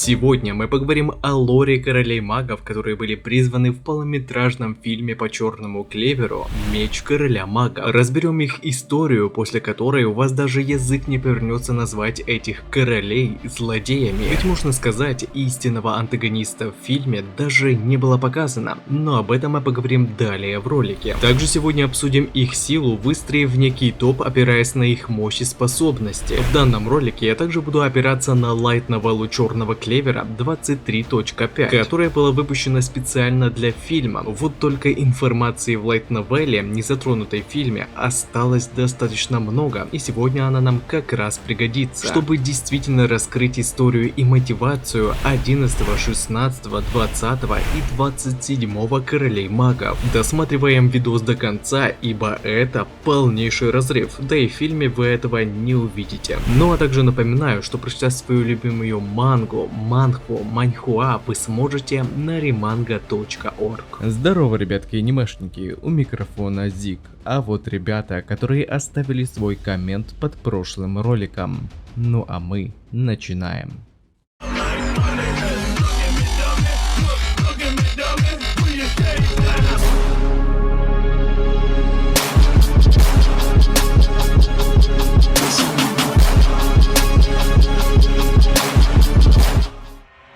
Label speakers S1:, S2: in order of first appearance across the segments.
S1: Сегодня мы поговорим о лоре королей магов, которые были призваны в полнометражном фильме по Черному Клеверу «Меч короля мага». Разберем их историю, после которой у вас даже язык не повернется назвать этих королей злодеями. Ведь можно сказать, истинного антагониста в фильме даже не было показано, но об этом мы поговорим далее в ролике. Также сегодня обсудим их силу, выстроив некий топ, опираясь на их мощь и способности. В данном ролике я также буду опираться на лайт-новеллу Черного Клевера 23.5, которая была выпущена специально для фильма. Вот только информации в лайт-новелле, не затронутой в фильме, осталось достаточно много, и сегодня она нам как раз пригодится, чтобы действительно раскрыть историю и мотивацию 11, 16, 20 и 27 королей магов. Досматриваем видос до конца, ибо это полнейший разрыв, да и в фильме вы этого не увидите. Ну а также напоминаю, что прочитать свою любимую мангу, манхву, маньхуа вы сможете на remanga.org.
S2: Здорово, ребятки и анимешники, у микрофона Зик. А вот ребята, которые оставили свой коммент под прошлым роликом. Ну а мы начинаем.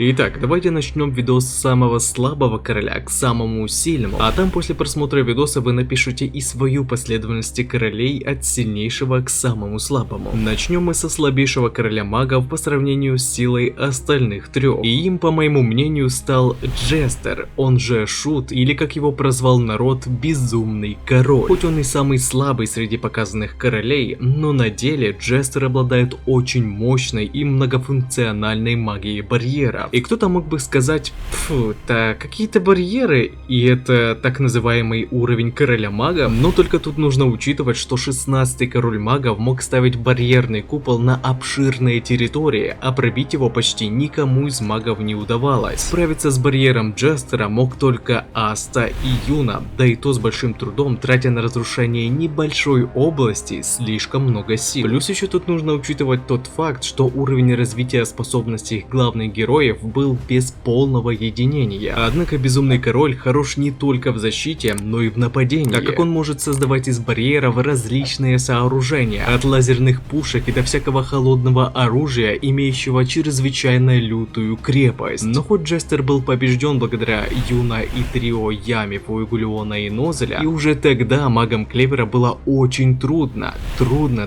S1: Итак, давайте начнем видос с самого слабого короля к самому сильному, а там после просмотра видоса вы напишите и свою последовательность королей от сильнейшего к самому слабому. Начнем мы со слабейшего короля магов по сравнению с силой остальных трех, и им, по моему мнению, стал Джестер, он же Шут, или как его прозвал народ, Безумный Король. Хоть он и самый слабый среди показанных королей, но на деле Джестер обладает очень мощной и многофункциональной магией барьера. И кто-то мог бы сказать, да какие-то барьеры, и это так называемый уровень короля мага, но только тут нужно учитывать, что 16-й король магов мог ставить барьерный купол на обширные территории, а пробить его почти никому из магов не удавалось. Справиться с барьером Джестера мог только Аста и Юна, да и то с большим трудом, тратя на разрушение небольшой области слишком много сил. Плюс еще тут нужно учитывать тот факт, что уровень развития способностей главных героев был без полного единения. Однако Безумный Король хорош не только в защите, но и в нападении, так как он может создавать из барьеров различные сооружения, от лазерных пушек и до всякого холодного оружия, имеющего чрезвычайно лютую крепость. Но хоть Джестер был побежден благодаря Юна и трио Ями, Фуэгулиона и Нозеля, и уже тогда магам Клевера было очень трудно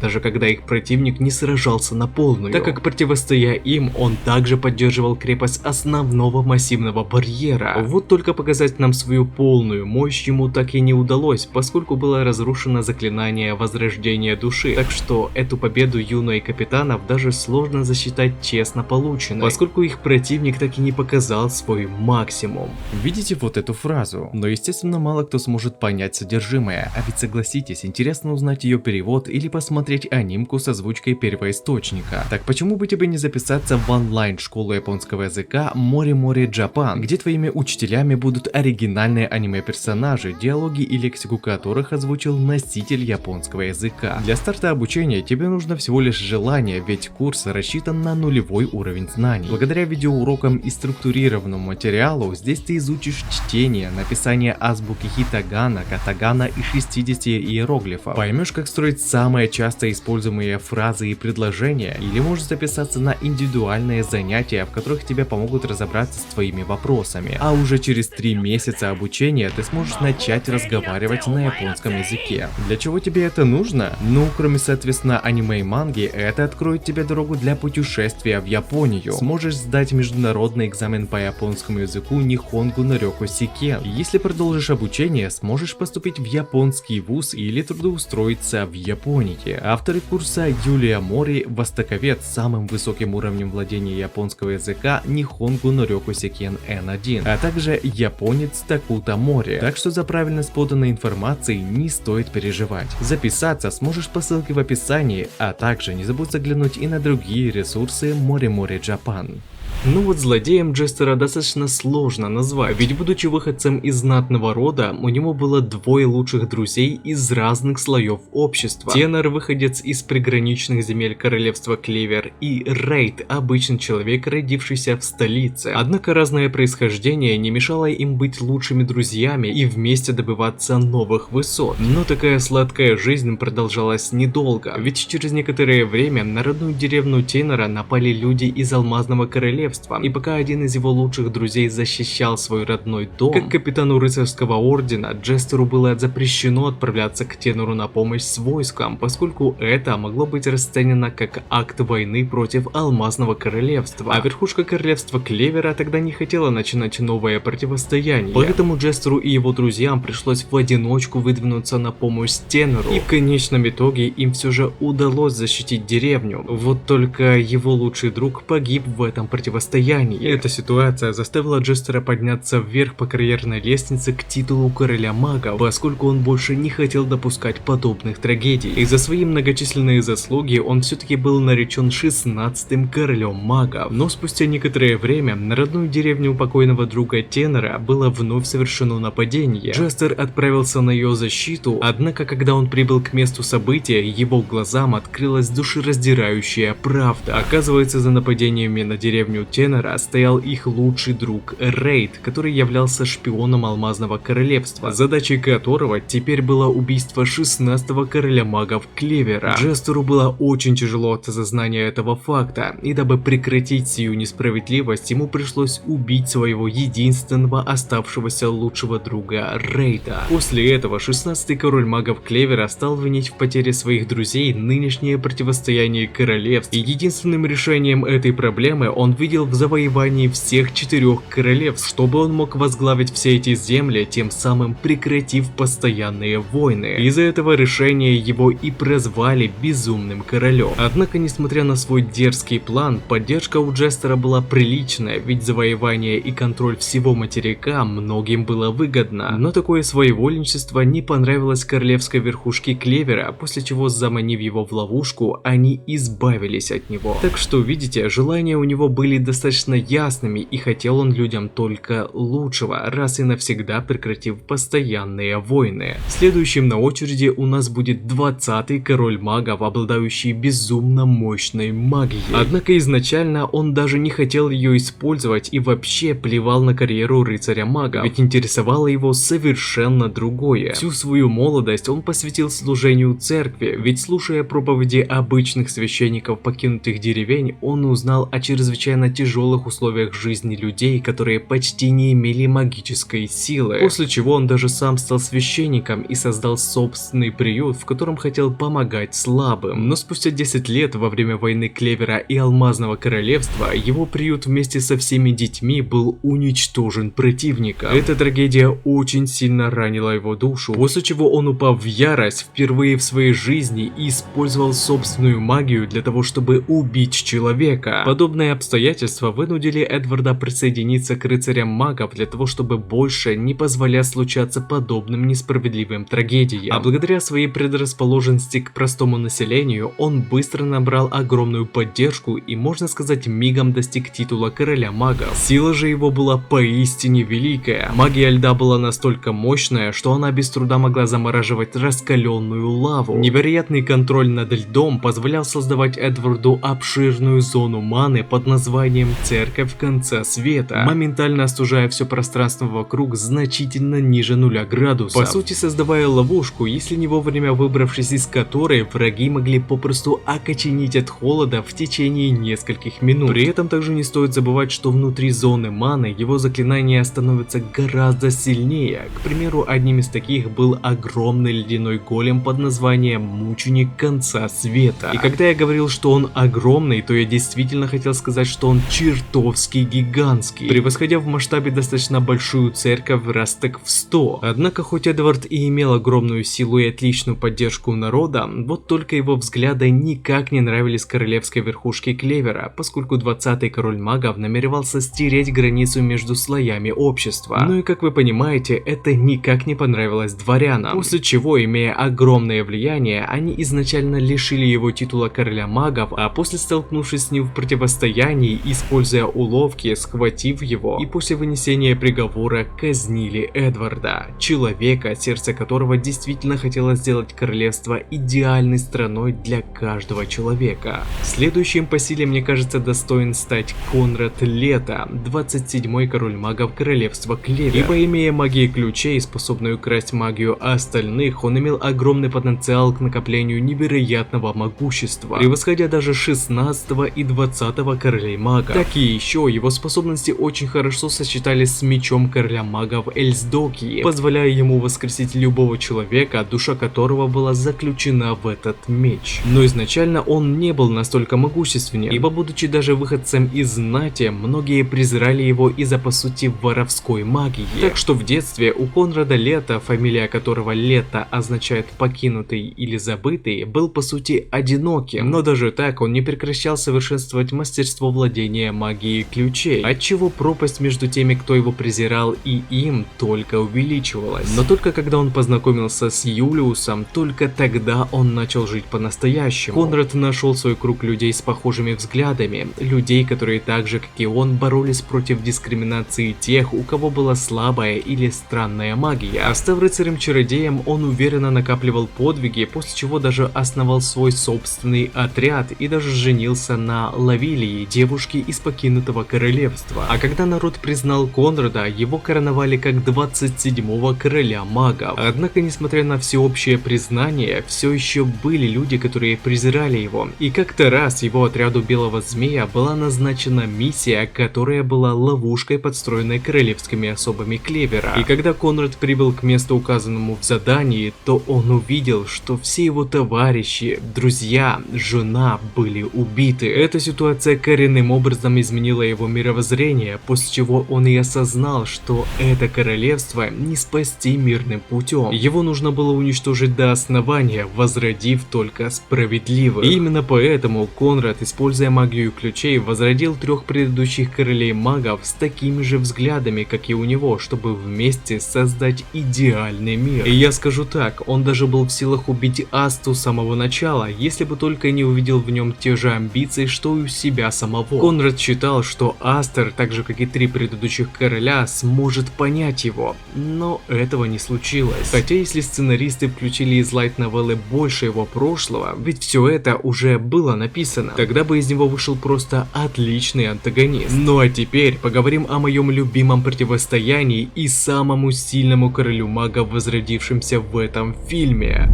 S1: даже когда их противник не сражался на полную, так как противостоя им, он также поддерживал крепость основного массивного барьера. Вот только показать нам свою полную мощь ему так и не удалось, поскольку было разрушено заклинание Возрождения Души, так что эту победу Юна и Капитанов даже сложно засчитать честно полученной, поскольку их противник так и не показал свой максимум.
S2: Видите вот эту фразу? Но естественно мало кто сможет понять содержимое, а ведь согласитесь, интересно узнать ее перевод или посмотреть анимку с озвучкой первоисточника. Так почему бы тебе не записаться в онлайн-школу японского языка Мори-Мори Джапан, где твоими учителями будут оригинальные аниме-персонажи, диалоги и лексику которых озвучил носитель японского языка. Для старта обучения тебе нужно всего лишь желание, ведь курс рассчитан на нулевой уровень знаний. Благодаря видеоурокам и структурированному материалу здесь ты изучишь чтение, написание азбуки хитагана, катагана и 60 иероглифов. Поймешь, как строить самые часто используемые фразы и предложения, или можешь записаться на индивидуальные занятия, в которых тебе помогут разобраться с твоими вопросами. А уже через 3 месяца обучения ты сможешь начать разговаривать на японском языке. Для чего тебе это нужно? Ну, кроме соответственно аниме и манги, это откроет тебе дорогу для путешествия в Японию. Сможешь сдать международный экзамен по японскому языку Нихонгу Норёку Сикен. Если продолжишь обучение, сможешь поступить в японский вуз или трудоустроиться в Японии. Авторы курса Юлия Мори, востоковед с самым высоким уровнем владения японского языка Нихонгу Норёку Сикен N1, а также японец Такута Мори. Так что за правильность поданной информации не стоит переживать. Записаться сможешь по ссылке в описании, а также не забудь заглянуть и на другие ресурсы Мори-Мори Джапан.
S1: Ну вот злодеем Джестера достаточно сложно назвать, ведь будучи выходцем из знатного рода, у него было двое лучших друзей из разных слоев общества. Тенор, выходец из приграничных земель королевства Клевер, и Рейд, обычный человек, родившийся в столице. Однако разное происхождение не мешало им быть лучшими друзьями и вместе добиваться новых высот. Но такая сладкая жизнь продолжалась недолго, ведь через некоторое время на родную деревню Тенора напали люди из Алмазного королевства, и пока один из его лучших друзей защищал свой родной дом, как капитану рыцарского ордена, Джестеру было запрещено отправляться к Тенору на помощь с войском, поскольку это могло быть расценено как акт войны против Алмазного королевства, а верхушка королевства Клевера тогда не хотела начинать новое противостояние, поэтому Джестеру и его друзьям пришлось в одиночку выдвинуться на помощь Тенору, и в конечном итоге им все же удалось защитить деревню. Вот только его лучший друг погиб в этом противостоянии. Эта ситуация заставила Джестера подняться вверх по карьерной лестнице к титулу короля магов, поскольку он больше не хотел допускать подобных трагедий. И за свои многочисленные заслуги он все-таки был наречен 16-м королем магов. Но спустя некоторое время на родную деревню покойного друга Тенора было вновь совершено нападение. Джестер отправился на ее защиту, однако когда он прибыл к месту события, его глазам открылась душераздирающая правда. Оказывается, за нападениями на деревню Тенора стоял их лучший друг Рейд, который являлся шпионом Алмазного королевства, задачей которого теперь было убийство 16-го короля магов Клевера. Джестеру было очень тяжело от осознания этого факта, и дабы прекратить сию несправедливость, ему пришлось убить своего единственного оставшегося лучшего друга Рейда. После этого 16-й король магов Клевера стал винить в потере своих друзей нынешнее противостояние королевств, и единственным решением этой проблемы он видел в завоевании всех 4 королевств, чтобы он мог возглавить все эти земли, тем самым прекратив постоянные войны. Из-за этого решения его и прозвали Безумным Королем. Однако, несмотря на свой дерзкий план, поддержка у Джестера была приличная, ведь завоевание и контроль всего материка многим было выгодно. Но такое своевольничество не понравилось королевской верхушке Клевера, после чего, заманив его в ловушку, они избавились от него. Так что, видите, желания у него были достаточно ясными, и хотел он людям только лучшего, раз и навсегда прекратив постоянные войны. Следующим на очереди у нас будет 20-й король магов, обладающий безумно мощной магией. Однако изначально он даже не хотел ее использовать и вообще плевал на карьеру рыцаря мага, ведь интересовало его совершенно другое. Всю свою молодость он посвятил служению церкви, ведь слушая проповеди обычных священников покинутых деревень, он узнал о чрезвычайно тяжелых условиях жизни людей, которые почти не имели магической силы. После чего он даже сам стал священником и создал собственный приют, в котором хотел помогать слабым. Но спустя 10 лет, во время войны Клевера и Алмазного королевства, его приют вместе со всеми детьми был уничтожен противником. Эта трагедия очень сильно ранила его душу, после чего он, упав в ярость, впервые в своей жизни использовал собственную магию для того, чтобы убить человека. Подобные обстоятельства вынудили Эдварда присоединиться к рыцарям магов для того, чтобы больше не позволять случаться подобным несправедливым трагедиям. А благодаря своей предрасположенности к простому населению, он быстро набрал огромную поддержку и, можно сказать, мигом достиг титула короля магов. Сила же его была поистине великая. Магия льда была настолько мощная, что она без труда могла замораживать раскаленную лаву. Невероятный контроль над льдом позволял создавать Эдварду обширную зону маны под названием Церковь Конца Света, моментально остужая все пространство вокруг значительно ниже 0 градусов. По сути, создавая ловушку, если не вовремя выбравшись из которой, враги могли попросту окоченеть от холода в течение нескольких минут. При этом также не стоит забывать, что внутри зоны маны его заклинания становятся гораздо сильнее. К примеру, одним из таких был огромный ледяной голем под названием Мученик Конца Света. И когда я говорил, что он огромный, то я действительно хотел сказать, что он чертовски гигантский, превосходя в масштабе достаточно большую церковь раз так в 100. Однако, хоть Эдвард и имел огромную силу и отличную поддержку народа, вот только его взгляды никак не нравились королевской верхушке Клевера, поскольку 20-й король магов намеревался стереть границу между слоями общества. Ну и как вы понимаете, это никак не понравилось дворянам, после чего, имея огромное влияние, они изначально лишили его титула короля магов, а после, столкнувшись с ним в противостоянии используя уловки, схватив его и после вынесения приговора казнили Эдварда, человека, сердце которого действительно хотело сделать королевство идеальной страной для каждого человека. Следующим по силе, мне кажется, достоин стать Конрад Лето, 27-й король магов королевства Клевер. Ибо имея магию ключей, способную украсть магию остальных, он имел огромный потенциал к накоплению невероятного могущества, превосходя даже 16-го и 20-го королей магов. Так и еще его способности очень хорошо сочетались с мечом короля магов Эльсдокии, позволяя ему воскресить любого человека, душа которого была заключена в этот меч. Но изначально он не был настолько могущественен, ибо будучи даже выходцем из знати, многие презирали его из-за по сути воровской магии. Так что в детстве у Конрада Лето, фамилия которого Лето означает покинутый или забытый, был по сути одиноким, но даже так он не прекращал совершенствовать мастерство владения магией ключей, отчего пропасть между теми, кто его презирал, и им только увеличивалась. Но только когда он познакомился с Юлиусом, только тогда он начал жить по-настоящему. Конрад нашел свой круг людей с похожими взглядами, людей, которые так же, как и он, боролись против дискриминации тех, у кого была слабая или странная магия. А став рыцарем-чародеем, он уверенно накапливал подвиги, после чего даже основал свой собственный отряд и даже женился на Лавилии, девушке из покинутого королевства. А когда народ признал Конрада, его короновали как 27-го короля магов. Однако, несмотря на всеобщее признание, все еще были люди, которые презирали его. И как-то раз его отряду Белого Змея была назначена миссия, которая была ловушкой, подстроенной королевскими особами Клевера. И когда Конрад прибыл к месту, указанному в задании, то он увидел, что все его товарищи, друзья, жена были убиты. Эта ситуация коренным образом изменила его мировоззрение, после чего он и осознал, что это королевство не спасти мирным путем. Его нужно было уничтожить до основания, возродив только справедливых. И именно поэтому Конрад, используя магию ключей, возродил 3 предыдущих королей магов с такими же взглядами, как и у него, чтобы вместе создать идеальный мир. И я скажу так, он даже был в силах убить Асту с самого начала, если бы только не увидел в нем те же амбиции, что и у себя самого. Конрад считал, что Астер, так же как и 3 предыдущих короля, сможет понять его, но этого не случилось. Хотя если сценаристы включили из лайт-новеллы больше его прошлого, ведь все это уже было написано, тогда бы из него вышел просто отличный антагонист. Ну а теперь поговорим о моем любимом противостоянии и самому сильному королю магов, возродившемся в этом фильме.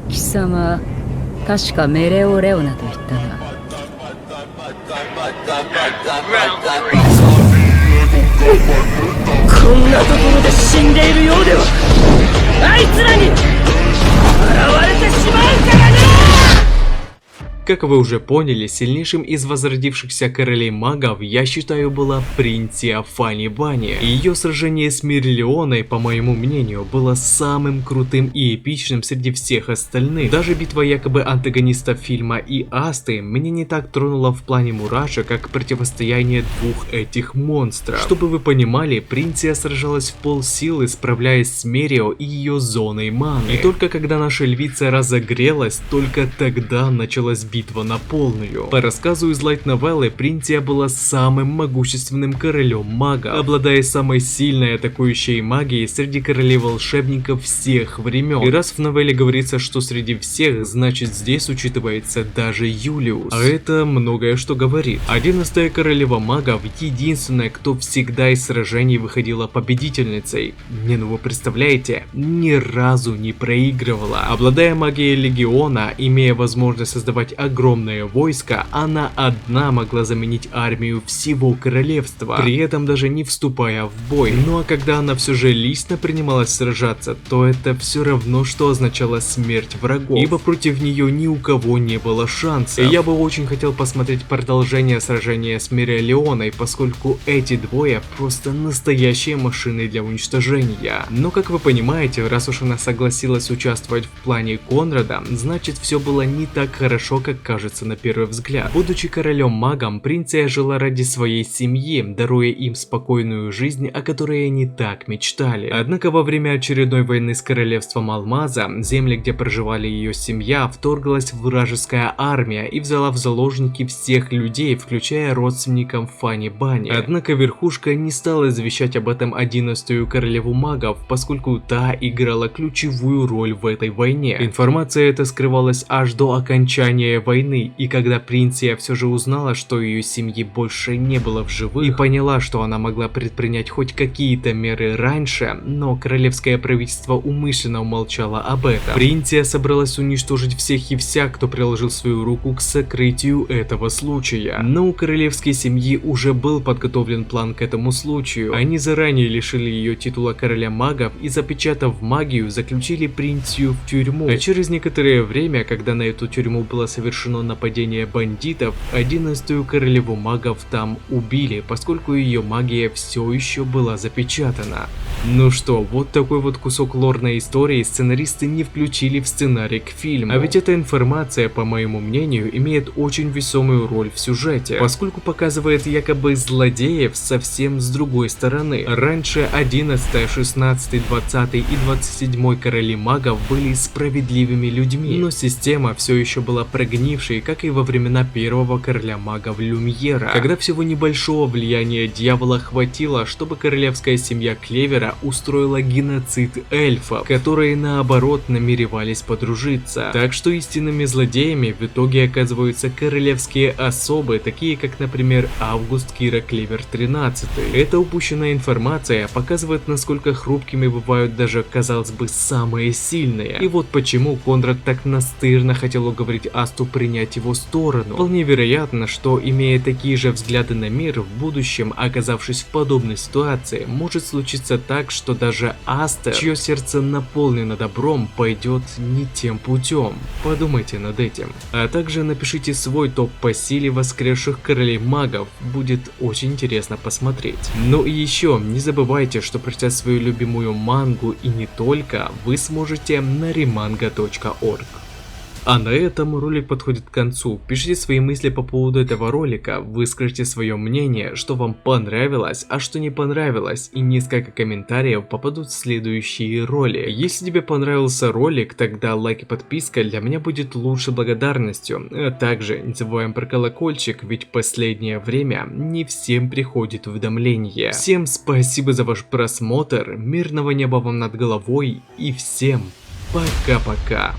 S3: 貴様、確かメレオレオナと言ったな。こんなところで死んでいるようでは、あいつらに現れてしまうからね。
S1: Как вы уже поняли, сильнейшим из возродившихся королей магов я считаю была Принция Фанни Бани. И ее сражение с Мирлеоной, по моему мнению, было самым крутым и эпичным среди всех остальных. Даже битва якобы антагонистов фильма и Асты меня не так тронула в плане мурашек, как противостояние двух этих монстров. Чтобы вы понимали, Принция сражалась в полсилы, справляясь с Мерио и ее зоной маны. И только когда наша львица разогрелась, только тогда началась битва на полную. По рассказу из лайт-новеллы, Принция была самым могущественным королем мага, обладая самой сильной атакующей магией среди королей-волшебников всех времен. И раз в новелле говорится, что среди всех, значит здесь учитывается даже Юлиус. А это многое что говорит. 11-я королева магов, единственная, кто всегда из сражений выходила победительницей. Не, ну вы представляете, ни разу не проигрывала. Обладая магией легиона, имея возможность создавать огромное войско, она одна могла заменить армию всего королевства, при этом даже не вступая в бой. Ну а когда она все же лично принималась сражаться, то это все равно, что означало смерть врагов, ибо против нее ни у кого не было шанса. И я бы очень хотел посмотреть продолжение сражения с Мирлеоной, поскольку эти двое просто настоящие машины для уничтожения. Но как вы понимаете, раз уж она согласилась участвовать в плане Конрада, значит все было не так хорошо, как как кажется на первый взгляд. Будучи королем-магом, Принция жила ради своей семьи, даруя им спокойную жизнь, о которой они так мечтали. Однако во время очередной войны с королевством Алмаза, земли, где проживали ее семья, вторглась вражеская армия и взяла в заложники всех людей, включая родственников Фанни Бани. Однако верхушка не стала извещать об этом 11-ю королеву магов, поскольку та играла ключевую роль в этой войне. Информация эта скрывалась аж до окончания войны, и когда Принция все же узнала, что ее семьи больше не было в живых, и поняла, что она могла предпринять хоть какие-то меры раньше, но королевское правительство умышленно умолчало об этом. Принция собралась уничтожить всех и вся, кто приложил свою руку к сокрытию этого случая. Но у королевской семьи уже был подготовлен план к этому случаю. Они заранее лишили ее титула короля магов и, запечатав магию, заключили Принцию в тюрьму. А через некоторое время, когда на эту тюрьму было совершено нападение бандитов, 11-ю королеву магов там убили, поскольку ее магия все еще была запечатана. Ну что, вот такой вот кусок лорной истории сценаристы не включили в сценарий к фильму. А ведь эта информация, по моему мнению, имеет очень весомую роль в сюжете, поскольку показывает якобы злодеев совсем с другой стороны. Раньше 11, 16, 20 и 27 короли магов были справедливыми людьми, но система все еще была прогнившей, как и во времена первого короля магов Люмьера, когда всего небольшого влияния дьявола хватило, чтобы королевская семья Клевера устроила геноцид эльфов, которые наоборот намеревались подружиться. Так что истинными злодеями в итоге оказываются королевские особы, такие как, например, Август Кира Клевер 13. Эта упущенная информация показывает, насколько хрупкими бывают даже, казалось бы, самые сильные. И вот почему Конрад так настырно хотел уговорить Асту принять его сторону. Вполне вероятно, что, имея такие же взгляды на мир, в будущем, оказавшись в подобной ситуации, может случиться так, что даже Аста, чье сердце наполнено добром, пойдет не тем путем. Подумайте над этим. А также напишите свой топ по силе воскресших королей магов, будет очень интересно посмотреть. Ну и еще, не забывайте, что прочитать свою любимую мангу и не только, вы сможете на remanga.org. А на этом ролик подходит к концу. Пишите свои мысли по поводу этого ролика, выскажите свое мнение, что вам понравилось, а что не понравилось, и несколько комментариев попадут в следующие роли. Если тебе понравился ролик, тогда лайк и подписка для меня будет лучшей благодарностью. А также не забываем про колокольчик, ведь в последнее время не всем приходит уведомление. Всем спасибо за ваш просмотр, мирного неба вам над головой и всем пока-пока.